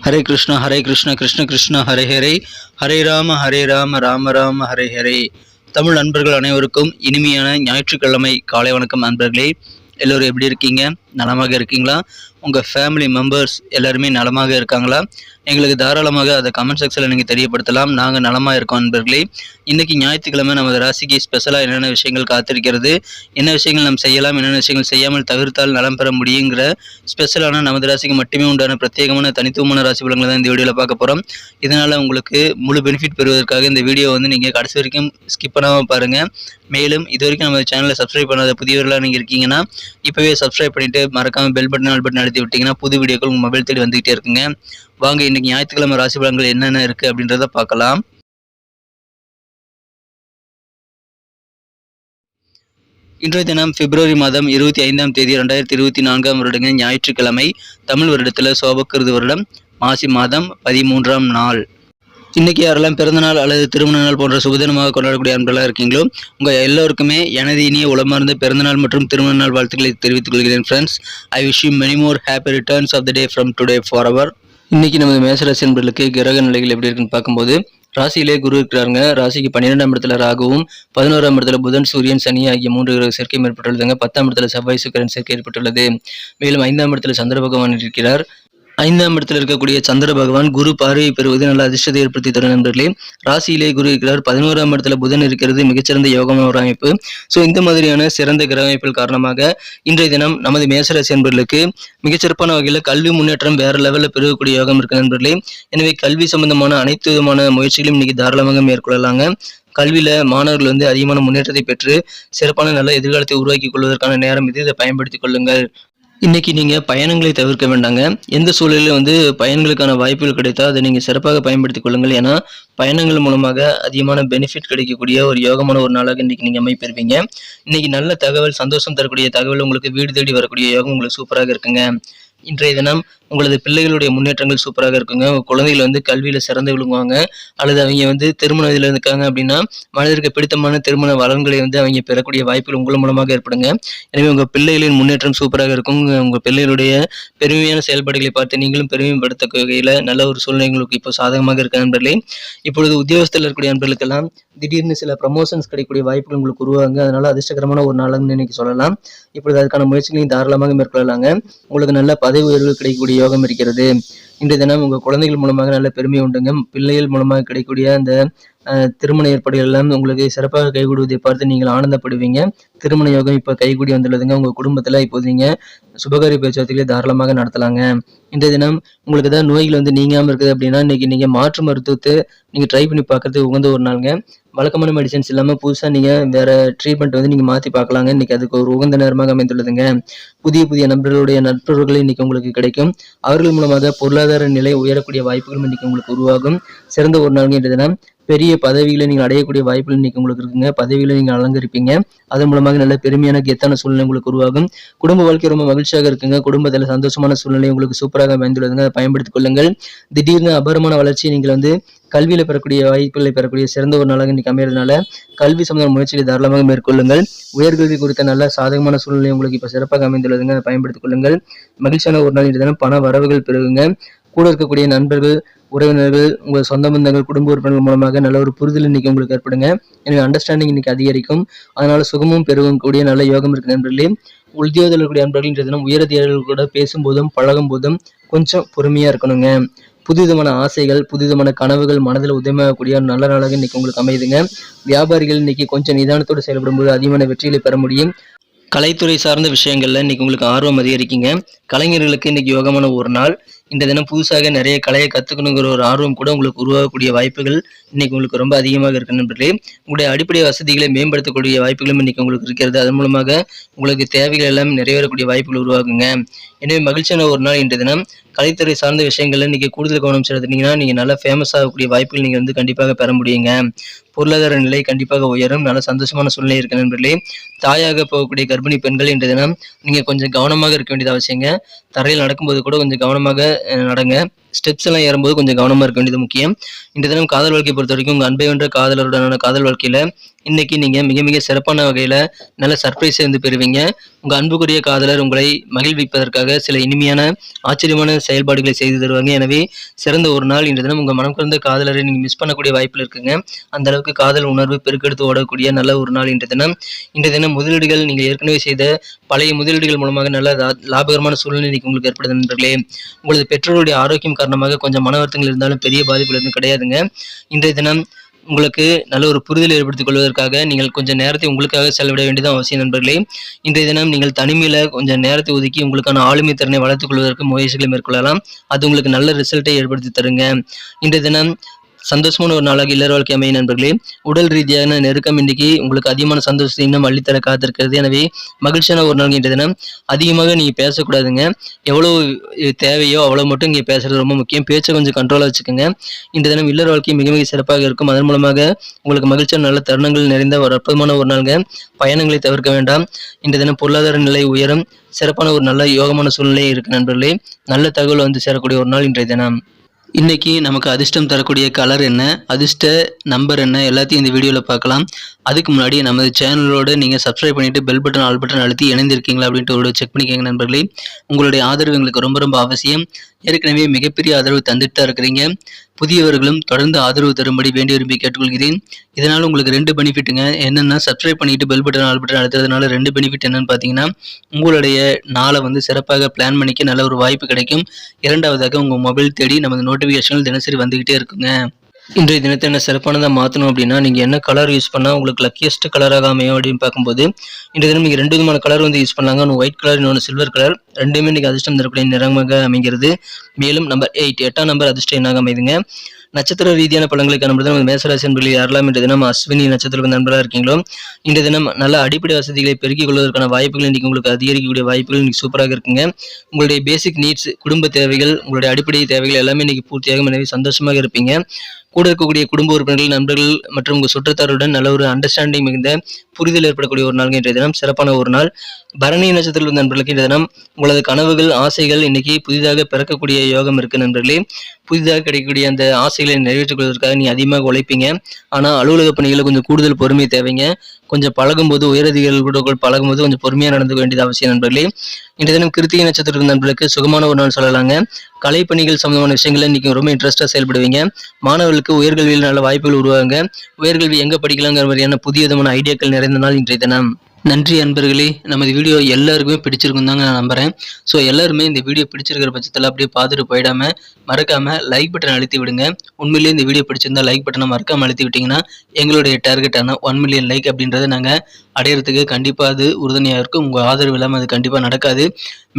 ஹரே கிருஷ்ணா கிருஷ்ண கிருஷ்ணா ஹரே ஹரே, ஹரே ராம ராம ராம ஹரே ஹரே. தமிழ் நண்பர்கள் அனைவருக்கும் இனிமையான ஞாயிற்றுக்கிழமை காலை வணக்கம் நண்பர்களே. எல்லோரும் எப்படி இருக்கீங்க? நலமாக இருக்கீங்களா? உங்கள் ஃபேமிலி மெம்பர்ஸ் எல்லாருமே நலமாக இருக்காங்களா? எங்களுக்கு தாராளமாக அதை கமெண்ட் செக்ஷனில் நீங்கள் தெரியப்படுத்தலாம். நாங்கள் நலமாக இருக்கோம் நண்பர்களே. இன்றைக்கி ஞாயிற்றுக்கிழமை நமது ராசிக்கு ஸ்பெஷலாக என்னென்ன விஷயங்கள் காத்திருக்கிறது, என்ன விஷயங்கள் நாம் செய்யலாம், என்னென்ன விஷயங்கள் செய்யாமல் தவிர்த்தால் நலம் பெற முடியுங்கிற ஸ்பெஷலான நமது ராசிக்கு மட்டுமே உண்டான பிரத்யேகமான தனித்துவமான ராசி பலன்களை தான் இந்த வீடியோவில் பார்க்க போகிறோம். இதனால் உங்களுக்கு முழு பெனிஃபிட் பெறுவதற்காக இந்த வீடியோ நீங்கள் கடைசி வரைக்கும் ஸ்கிப் பண்ணாமல் பாருங்கள். மேலும் இது வரைக்கும் நம்ம சேனலை சப்ஸ்கிரைப் பண்ணாத புதியவர்களாக நீங்கள் இருக்கீங்கன்னா இப்போவே சப்ஸ்கிரைப் பண்ணிவிட்டு மறக்காமல் பெல் பட்டன் ஆல் பட்டன் அழுத்தி விட்டிங்கன்னா புது வீடியோக்கள் உங்கள் மொபைல் தேடி வந்துகிட்டே இருக்குங்க. வாங்க இன்றைக்கி ஞாயிற்றுக்கிழமை ராசி பலன்கள் என்னென்ன இருக்குது அப்படின்றத பார்க்கலாம். இன்றைய தினம் பிப்ரவரி மாதம் 25ஆம் தேதி 2024ஆம் வருடங்க ஞாயிற்றுக்கிழமை. தமிழ் வருடத்தில் சோபக்கிருது வருடம் மாசி மாதம் 13ஆம் நாள். இன்றைக்கி யாரெல்லாம் பிறந்தநாள் அல்லது திருமண நாள் போன்ற சுபதினமாக கொண்டாடக்கூடிய அன்பர்களாக இருக்கீங்களோ உங்கள் எல்லோருக்குமே எனது இனிய உளமார்ந்த பிறந்தநாள் மற்றும் திருமண நாள் வாழ்த்துக்களை தெரிவித்துக் கொள்கிறேன் friends. I wish you many more happy returns of the day from today for அவர். இன்றைக்கி நமது மேசராசி அன்பர்களுக்கு கிரக நிலைகள் எப்படி இருக்குன்னு பார்க்கும்போது, ராசியிலே குரு இருக்கிறாருங்க. ராசிக்கு 12ஆம் இடத்துல ராகுவும், 11ஆம் இடத்துல புதன், சூரியன், சனி ஆகிய 3 கிரக சேர்க்கை ஏற்பட்டுள்ளதுங்க. 10ஆம் இடத்துல செவ்வாய், சுக்கிரன் சேர்க்கை ஏற்பட்டுள்ளது. மேலும் 5ஆம் இடத்துல சந்திர பகவான் இருக்கிறார். 5ஆம் இடத்தில் இருக்கக்கூடிய சந்திர பகவான் குரு பார்வையை பெறுவது நல்ல அதிர்ஷ்டத்தை ஏற்படுத்தி தரும் நண்பர்களே. ராசியிலே குரு இருக்கிறார். 11ஆம் இடத்துல புதன் இருக்கிறது மிகச்சிறந்த யோகமான ஒரு அமைப்பு. ஸோ இந்த மாதிரியான சிறந்த கிரக அமைப்பில் காரணமாக இன்றைய தினம் நமது மேசராசி நண்பர்களுக்கு மிகச்சிறப்பான வகையில் கல்வி முன்னேற்றம் வேற லெவலில் பெருகக்கூடிய யோகம் இருக்கு நண்பர்களே. எனவே கல்வி சம்பந்தமான அனைத்து விதமான முயற்சிகளையும் இன்னைக்கு தாராளமாக மேற்கொள்ளலாங்க. கல்வியில மாணவர்கள் அதிகமான முன்னேற்றத்தை பெற்று சிறப்பான நல்ல எதிர்காலத்தை உருவாக்கி கொள்வதற்கான நேரம் இது. இதை பயன்படுத்திக் கொள்ளுங்கள். இன்னைக்கு நீங்கள் பயணங்களை தவிர்க்க வேண்டாங்க. எந்த சூழலில் பயணங்களுக்கான வாய்ப்புகள் கிடைத்தா அதை நீங்கள் சிறப்பாக பயன்படுத்திக் கொள்ளுங்கள். ஏன்னா பயணங்கள் மூலமாக அதிகமான பெனிஃபிட் கிடைக்கக்கூடிய ஒரு யோகமான ஒரு நாளாக இன்னைக்கு நீங்கள் அமைப்பெறுவீங்க. இன்னைக்கு நல்ல தகவல், சந்தோஷம் தரக்கூடிய தகவல் உங்களுக்கு வீடு தேடி வரக்கூடிய யோகம் உங்களுக்கு சூப்பராக இருக்குங்க. இன்றைய தினம் உங்களது பிள்ளைகளுடைய முன்னேற்றங்கள் சூப்பராக இருக்குங்க. உங்கள் குழந்தைகள் கல்வியில் சிறந்து விழுங்குவாங்க. அல்லது அவங்க திருமண இதில் இருக்காங்க அப்படின்னா மனதிற்கு பிடித்தமான திருமண வளங்களை அவங்க பெறக்கூடிய வாய்ப்புகள் உங்கள் மூலமாக ஏற்படுங்க. எனவே உங்கள் பிள்ளைகளின் முன்னேற்றம் சூப்பராக இருக்கும். உங்கள் பிள்ளைகளுடைய பெருமையான செயல்பாடுகளை பார்த்து நீங்களும் பெருமைப்படுத்த வகையில் நல்ல ஒரு சூழ்நிலை உங்களுக்கு இப்போ சாதகமாக இருக்க நண்பர்களே. இப்பொழுது உத்தியோகத்தில் இருக்கக்கூடிய நண்பர்களுக்கெல்லாம் திடீர்னு சில ப்ரமோஷன்ஸ் கிடைக்கக்கூடிய வாய்ப்புகள் உங்களுக்கு உருவாங்க. அதனால அதிர்ஷ்டகரமான ஒரு நாளுன்னு இன்னைக்கு சொல்லலாம். இப்பொழுது அதுக்கான முயற்சிகளையும் தாராளமாக மேற்கொள்ளலாங்க. உங்களுக்கு நல்ல பதவி உயர்வு கிடைக்கக்கூடிய யோகம் இருக்கிறது. இன்றைய தினம் உங்கள் குழந்தைகள் மூலமாக நல்ல பெருமை உண்டுங்க. பிள்ளைகள் மூலமாக கிடைக்கக்கூடிய அந்த திருமண ஏற்பாடுகள் எல்லாம் உங்களுக்கு சிறப்பாக கைகூடுவதை பார்த்து நீங்கள் ஆனந்தப்படுவீங்க. திருமண யோகம் இப்போ கைகூடி வந்துள்ளதுங்க. உங்கள் குடும்பத்தில் இப்போது நீங்கள் சுபகாரிய பேச்சுவார்த்தைகளை தாராளமாக நடத்தலாங்க. இன்றைய தினம் உங்களுக்கு ஏதாவது நோய்கள் நீங்காமல் இருக்குது அப்படின்னா இன்னைக்கு நீங்கள் மாற்று மருத்துவத்தை நீங்கள் ட்ரை பண்ணி பார்க்கறதுக்கு உகந்த ஒரு நாளுங்க. வழக்கமான மெடிசன்ஸ் இல்லாமல் புதுசாக நீங்கள் வேறு ட்ரீட்மெண்ட் நீங்கள் மாற்றி பார்க்கலாங்க. இன்றைக்கி அதுக்கு ஒரு உகந்த நேரமாக அமைந்துள்ளதுங்க. புதிய புதிய நண்பர்களுடைய நட்புறவுகள் இன்றைக்கி உங்களுக்கு கிடைக்கும். அவர்கள் மூலமாக பொருளாதார நிலை உயரக்கூடிய வாய்ப்புகளும் இன்றைக்கி உங்களுக்கு உருவாகும். சிறந்த ஒரு நாள் இன்றைய தினம். பெரிய பதவிகளை நீங்கள் அடையக்கூடிய வாய்ப்புகள் இன்னைக்கு உங்களுக்கு இருக்குங்க. பதவிகளை நீங்கள் அலங்கரிப்பீங்க. அதன் மூலமாக நல்ல பெருமையான கெத்தான சூழ்நிலை உங்களுக்கு உருவாகும். குடும்ப வாழ்க்கை ரொம்ப மகிழ்ச்சியாக இருக்குங்க. குடும்பத்தில் சந்தோஷமான சூழ்நிலை உங்களுக்கு சூப்பராக அமைந்துள்ளதுங்க. அதை பயன்படுத்திக் கொள்ளுங்கள். திடீர்னு அபாரமான வளர்ச்சியை நீங்கள் கல்வியில் பெறக்கூடிய வாய்ப்புகளை பெறக்கூடிய சிறந்த ஒரு நாளாக இன்னைக்கு அமைகிறதுனால கல்வி சம்பந்தமான முயற்சிகளை தாராளமாக மேற்கொள்ளுங்கள். உயர்கல்வி குறித்த நல்ல சாதகமான சூழ்நிலை உங்களுக்கு இப்போ சிறப்பாக அமைந்துள்ளதுங்க. அதை பயன்படுத்திக் கொள்ளுங்கள். மகிழ்ச்சியான ஒரு நாள் இன்றைய தினம். பண வரவுகள் பெருகுங்க. கூட இருக்கக்கூடிய நண்பர்கள், உறவினர்கள், உங்கள் சொந்த பந்தங்கள், குடும்ப உறுப்பினர்கள் மூலமாக நல்ல ஒரு புரிதல் இன்னைக்கு உங்களுக்கு ஏற்படுங்க. எனவே அண்டர்ஸ்டாண்டிங் இன்னைக்கு அதிகரிக்கும். அதனால சுகமும் பெருகும் கூடிய நல்ல யோகம் இருக்கு நண்பர்களே. உத்தியோகத்தில் இருக்கக்கூடிய நண்பர்கள் இன்றைய தினம் உயரதிகாரிகள் கூட பேசும்போதும் பழகும் போதும் கொஞ்சம் பொறுமையா இருக்கணுங்க. புதுவிதமான ஆசைகள், புதுவிதமான கனவுகள் மனதில் உதயமாகக்கூடிய நல்ல நாளாக இன்னைக்கு உங்களுக்கு அமையுதுங்க. வியாபாரிகள் இன்னைக்கு கொஞ்சம் நிதானத்தோடு செயல்படும் போது அதிகமான வெற்றிகளை பெற முடியும். கலைத்துறை சார்ந்த விஷயங்கள்ல இன்னைக்கு உங்களுக்கு ஆர்வம் அதிகரிக்குங்க. கலைஞர்களுக்கு இன்னைக்கு யோகமான ஒரு நாள். இந்த தினம் புதுசாக நிறைய கலையை கற்றுக்கணுங்கிற ஒரு ஆர்வம் கூட உங்களுக்கு உருவாகக்கூடிய வாய்ப்புகள் இன்னைக்கு உங்களுக்கு ரொம்ப அதிகமாக இருக்கு நண்பர்களே. உங்களுடைய அடிப்படை வசதிகளை மேம்படுத்தக்கூடிய வாய்ப்புகளும் இன்னைக்கு உங்களுக்கு இருக்கிறது. அதன் மூலமாக உங்களுக்கு தேவைகள் எல்லாம் நிறைவேறக்கூடிய வாய்ப்புகள் உருவாகுங்க. எனவே மகிழ்ச்சியான ஒரு நாள் இன்றைய தினம். கலைத்துறை சார்ந்த விஷயங்கள்ல இன்னைக்கு கூடுதல் கவனம் செலுத்தினீங்கன்னா நீங்கள் நல்லா ஃபேமஸ் ஆகக்கூடிய வாய்ப்புகள் நீங்கள் கண்டிப்பாக பெற முடியுங்க. பொருளாதார நிலை கண்டிப்பாக உயரும். நல்ல சந்தோஷமான சூழ்நிலை இருக்கு நண்பர்களே. தாயாக போகக்கூடிய கர்ப்பிணி பெண்கள் இன்றைய தினம் நீங்கள் கொஞ்சம் கவனமாக இருக்க வேண்டியது அவசியங்க. தரையில் நடக்கும்போது கூட கொஞ்சம் கவனமாக நடங்க. ஸ்டெப்ஸ் எல்லாம் ஏறும்போது கொஞ்சம் கவனமாக இருக்க வேண்டியது முக்கியம். இந்த தினம் காதல் வாழ்க்கையை பொறுத்த வரைக்கும் உங்கள் அன்பை வென்ற காதலருடனான காதல் வாழ்க்கையில் இன்னைக்கு நீங்கள் மிக மிக சிறப்பான வகையில் நல்ல சர்ப்ரைஸை வந்து பெறுவீங்க. உங்கள் அன்புக்குரிய காதலர் உங்களை மகிழ்விப்பதற்காக சில இனிமையான ஆச்சரியமான செயல்பாடுகளை செய்து தருவாங்க. எனவே சிறந்த ஒரு நாள் இன்று தினம். உங்கள் மனம் கலந்த காதலரை நீங்கள் மிஸ் பண்ணக்கூடிய வாய்ப்பில் இருக்குங்க. அந்த அளவுக்கு காதல் உணர்வு பெருக்கெடுத்து ஓடக்கூடிய நல்ல ஒரு நாள் இன்று தினம். இன்றைய தினம் முதலீடுகள் நீங்கள் ஏற்கனவே செய்த பழைய முதலீடுகள் மூலமாக நல்ல லாபகரமான சூழ்நிலை இன்னைக்கு உங்களுக்கு ஏற்படுது நண்பர்களே. உங்களது பெற்றோருடைய ஆரோக்கியம் காரணமாக கொஞ்சம் மன வருத்தங்கள் இருந்தாலும் பெரிய பாதிப்புகள் எதுவும் கிடையாதுங்க. இன்றைய தினம் உங்களுக்கு நல்ல ஒரு புரிதலை ஏற்படுத்திக் கொள்வதற்காக நீங்கள் கொஞ்சம் நேரத்தை உங்களுக்காக செலவிட வேண்டியது அவசியம் நண்பர்களே. இன்றைய தினம் நீங்கள் தனிமையில் கொஞ்சம் நேரத்தை ஒதுக்கி உங்களுக்கான ஆளுமை திறனை வளர்த்துக் கொள்வதற்கு முயற்சிகளை மேற்கொள்ளலாம். அது உங்களுக்கு நல்ல ரிசல்ட்டை ஏற்படுத்தி தருங்க. இன்றைய தினம் சந்தோஷமான ஒரு நாளாக இல்லற வாழ்க்கை அமையும் நண்பர்களே. உடல் ரீதியான நெருக்கம் இன்னைக்கு உங்களுக்கு அதிகமான சந்தோஷத்தை இன்னும் அள்ளித்தர காத்திருக்கிறது. எனவே மகிழ்ச்சியான ஒரு நாள் இன்றைய தினம். அதிகமாக நீங்கள் பேசக்கூடாதுங்க. எவ்வளோ தேவையோ அவ்வளோ மட்டும் இங்கே பேசுறது ரொம்ப முக்கியம். பேச்சை கொஞ்சம் கண்ட்ரோலாக வச்சுக்கோங்க. இன்றைய தினம் இல்லற வாழ்க்கை மிக மிக சிறப்பாக இருக்கும். அதன் மூலமாக உங்களுக்கு மகிழ்ச்சியான நல்ல தருணங்கள் நிறைந்த ஒரு அற்புதமான ஒரு நாளுங்க. பயணங்களை தவிர்க்க வேண்டாம். இன்றைய தினம் பொருளாதார நிலை உயரும். சிறப்பான ஒரு நல்ல யோகமான சூழ்நிலை இருக்கு நண்பர்களே. நல்ல தகவல் வந்து சேரக்கூடிய ஒரு நாள் இன்றைய தினம். இன்னைக்கு நமக்கு அதிர்ஷ்டம் தரக்கூடிய கலர் என்ன, அதிர்ஷ்ட நம்பர் என்ன, எல்லாத்தையும் இந்த வீடியோவில் பார்க்கலாம். அதுக்கு முன்னாடி நமது சேனலோட நீங்கள் சப்ஸ்கிரைப் பண்ணிவிட்டு பெல் பட்டன் ஆல் பட்டன் அழுத்தி இணைந்திருக்கீங்களா அப்படின்ட்டு ஒரு செக் பண்ணிக்கோங்க நண்பர்களே. உங்களுடைய ஆதரவு எங்களுக்கு ரொம்ப ரொம்ப அவசியம். ஏற்கனவே மிகப்பெரிய ஆதரவு தந்துட்டு தான் இருக்கிறீங்க. புதியவர்களும் தொடர்ந்து ஆதரவு தரும்படி வேண்டி விரும்பி கேட்டுக்கொள்கிறேன். இதனால் உங்களுக்கு 2 பெனிஃபிட்டுங்க. என்னென்னா சப்ஸ்கிரைப் பண்ணிட்டு பெல் பட்டன் ஆல் பட்டன் அழுத்துறதுனால 2 பெனிஃபிட் என்னன்னு பார்த்தீங்கன்னா, உங்களுடைய நாளை வந்து சிறப்பாக பிளான் பண்ணிக்க நல்ல ஒரு வாய்ப்பு கிடைக்கும். இரண்டாவதாக உங்கள் மொபைல் தேடி நமது நோட்டிஃபிகேஷன்கள் தினசரி வந்துக்கிட்டே இருக்குங்க. இன்றைய தினத்தை என்ன சிறப்பானதாக மாற்றணும் அப்படின்னா, நீங்கள் என்ன கலர் யூஸ் பண்ணால் உங்களுக்கு லக்கியஸ்ட் கலராக அமையும் அப்படின்னு பார்க்கும்போது, இன்றைய தினம் நீங்கள் 2 விதமான கலர் வந்து யூஸ் பண்ணாங்க. ஒன்று ஒயிட் கலர், இன்னொன்று சில்வர் கலர். ரெண்டுமே இன்றைக்கி அதிர்ஷ்டம் தரக்கூடிய நிறமாக அமைகிறது. மேலும் நம்பர் 8 8ஆம் நம்பர் அதிர்ஷ்டம் எண்ணாக அமைதுங்க. நட்சத்திர ரீதியான பலன்களை காணும்போது நம்ம மேசராசி நண்பர்கள் யாரெல்லாம் இன்றைய தினம் அஸ்வினி நட்சத்திர நண்பராக இருக்கீங்களோ, இன்றைய தினம் நல்ல அடிப்படை வசதிகளை பெருக்கிக் கொள்வதற்கான வாய்ப்புகள் இன்றைக்கி உங்களுக்கு அதிகரிக்கக்கூடிய வாய்ப்புகள் இன்றைக்கி சூப்பராக இருக்குங்க. உங்களுடைய பேசிக் நீட்ஸ், குடும்ப தேவைகள், உங்களுடைய அடிப்படை தேவைகள் எல்லாமே இன்றைக்கி பூர்த்தியாகும். எனவே சந்தோஷமாக இருப்பீங்க. கூட இருக்கக்கூடிய குடும்ப உறுப்பினர்கள், நண்பர்கள் மற்றும் உங்கள் சுற்றத்தாருடன் நல்ல ஒரு அண்டர்ஸ்டாண்டிங் மிகுந்த புரிதல் ஏற்படக்கூடிய ஒரு நாள் இன்றைய தினம். சிறப்பான ஒரு நாள். பரணி நட்சத்திரத்தில் நண்பர்களுக்கு இன்றைய தினம் உங்களது கனவுகள், ஆசைகள் இன்னைக்கு புதிதாக பிறக்கக்கூடிய யோகம் இருக்கு நண்பர்களே. புதிதாக கிடைக்கக்கூடிய அந்த ஆசைகளை நிறைவேற்றிக் கொள்வதற்காக நீ அதிகமாக உழைப்பீங்க. ஆனால் அலுவலக பணிகளில் கொஞ்சம் கூடுதல் பொறுமை தேவைங்க. கொஞ்சம் பழகும்போது, உயரதிகாரிகளோடு பழகும்போது கொஞ்சம் பொறுமையாக நடந்துக்க வேண்டியது அவசியம் நண்பர்களே. இன்றைய தினம் கிருத்திகை நட்சத்திர நண்பர்களுக்கு சுகமான ஒரு நாள் சொல்லலாங்க. கலைப்பணிகள் சம்பந்தமான விஷயங்களை இன்னைக்கு ரொம்ப இன்ட்ரெஸ்டாக செயல்படுவீங்க. மாணவர்களுக்கு உயர்கல்வியில் நல்ல வாய்ப்புகள் உருவாங்க. உயர்கல்வி எங்கே படிக்கலாங்கிற மாதிரியான புதிய விதமான ஐடியாக்கள் நிறைந்த நாள் இன்றைய தினம். நன்றி அன்பர்களே. நமது வீடியோ எல்லாருக்குமே பிடிச்சிருக்கும் தாங்க நான் நம்புகிறேன். ஸோ எல்லாருமே இந்த வீடியோ பிடிச்சிருக்கிற பட்சத்தில் அப்படியே பார்த்துட்டு போயிடாமல் மறக்காமல் லைக் பட்டன் அழுத்தி விடுங்க. உண்மையிலேயே இந்த வீடியோ பிடிச்சிருந்தா லைக் பட்டனை மறக்காமல் அழுத்தி விட்டிங்கன்னா எங்களுடைய டார்கெட்டான 1 மில்லியன் லைக் அப்படின்றத நாங்கள் அடையிறதுக்கு கண்டிப்பாக அது உறுதுணையாக இருக்கும். உங்கள் ஆதரவு இல்லாமல் அது கண்டிப்பாக நடக்காது.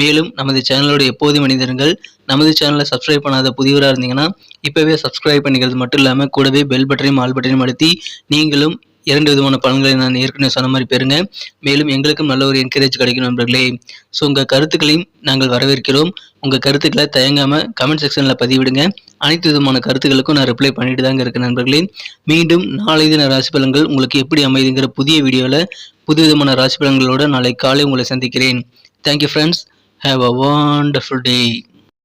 மேலும் நமது சேனலோட எப்போதும் மனிதர்கள் நமது சேனலை சப்ஸ்கிரைப் பண்ணாத புதியவராக இருந்தீங்கன்னா இப்போவே சப்ஸ்கிரைப் பண்ணிக்கிறது மட்டும் இல்லாமல் கூடவே பெல் பட்டனையும் ஆல் பட்டனையும் அழுத்தி நீங்களும் 2 விதமான பலன்களை நான் ஏற்கனவே சொன்ன மாதிரி பெறுங்க. மேலும் எங்களுக்கும் நல்ல ஒரு என்கரேஜ் கிடைக்கும் நண்பர்களே. ஸோ உங்கள் கருத்துக்களையும் நாங்கள் வரவேற்கிறோம். உங்கள் கருத்துக்களை தயங்காமல் கமெண்ட் செக்ஷனில் பதிவிடுங்க. அனைத்து விதமான கருத்துக்களுக்கும் நான் ரிப்ளை பண்ணிட்டு தாங்க இருக்கேன் நண்பர்களே. மீண்டும் நாளை தின ராசி பலன்கள் உங்களுக்கு எப்படி அமைதுங்கிற புதிய வீடியோவில் புது விதமான ராசி பலன்களோடு நாளை காலை உங்களை சந்திக்கிறேன். Thank you friends. Have a wonderful day.